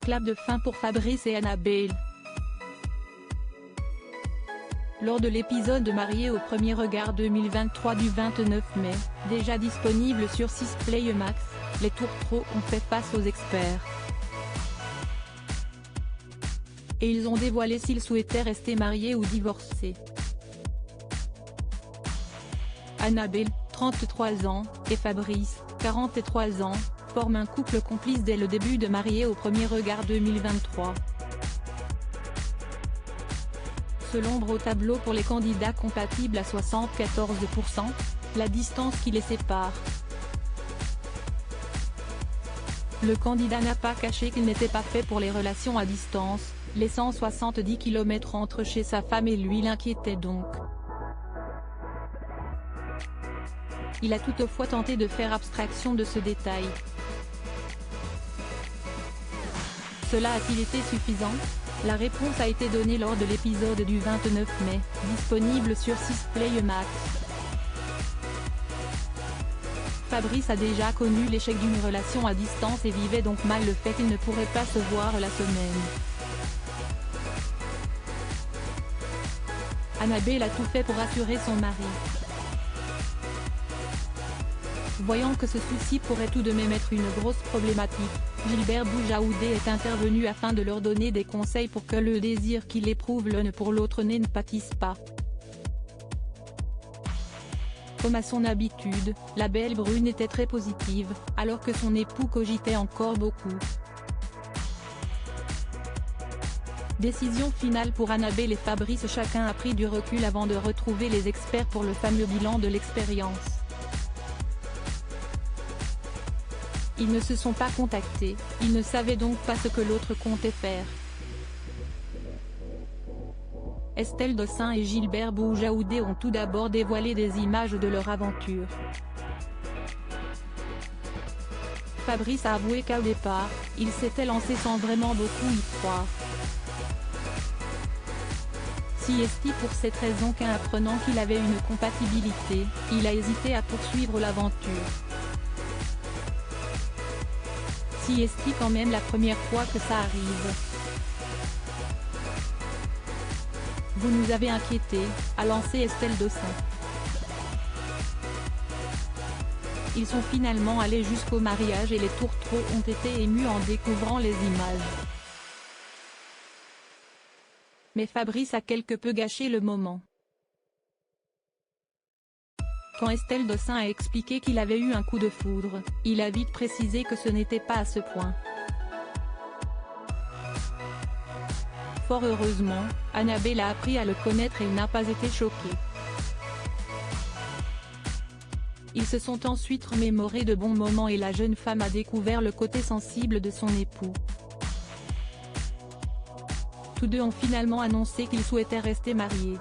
clap de fin pour Fabrice et Annabelle. Lors de l'épisode de Mariés au premier regard 2023 du 29 mai, déjà disponible sur 6 Play Max, les tourtereaux ont fait face aux experts. Et ils ont dévoilé s'ils souhaitaient rester mariés ou divorcer. Annabelle, 33 ans, et Fabrice, 43 ans, forment un couple complice dès le début de Mariés au premier regard 2023. Selon l'ombre au tableau pour les candidats compatibles à 74%, la distance qui les sépare. Le candidat n'a pas caché qu'il n'était pas fait pour les relations à distance, les 170 km entre chez sa femme et lui l'inquiétaient donc. Il a toutefois tenté de faire abstraction de ce détail. Cela a-t-il été suffisant ? La réponse a été donnée lors de l'épisode du 29 mai, disponible sur 6 Play Max. Fabrice a déjà connu l'échec d'une relation à distance et vivait donc mal le fait qu'il ne pourrait pas se voir la semaine. Annabelle a tout fait pour rassurer son mari. Voyant que ce souci pourrait tout de même être une grosse problématique, Gilbert Boujaoudé est intervenu afin de leur donner des conseils pour que le désir qu'il éprouve l'un pour l'autre ne pâtisse pas. Comme à son habitude, la belle brune était très positive, alors que son époux cogitait encore beaucoup. Décision finale pour Annabelle et Fabrice. Chacun a pris du recul avant de retrouver les experts pour le fameux bilan de l'expérience. Ils ne se sont pas contactés, ils ne savaient donc pas ce que l'autre comptait faire. Estelle Dossin et Gilbert Boujaoudé ont tout d'abord dévoilé des images de leur aventure. Fabrice a avoué qu'au départ, il s'était lancé sans vraiment beaucoup y croire. Si esti pour cette raison qu'en apprenant qu'il avait une compatibilité, il a hésité à poursuivre l'aventure. Si esti quand même la première fois que ça arrive. Vous nous avez inquiétés, a lancé Estelle Dossin. Ils sont finalement allés jusqu'au mariage et les tourtereaux ont été émus en découvrant les images. Mais Fabrice a quelque peu gâché le moment. Quand Estelle Dossin a expliqué qu'il avait eu un coup de foudre, il a vite précisé que ce n'était pas à ce point. Fort heureusement, Annabelle a appris à le connaître et n'a pas été choquée. Ils se sont ensuite remémorés de bons moments et la jeune femme a découvert le côté sensible de son époux. Tous deux ont finalement annoncé qu'ils souhaitaient rester mariés.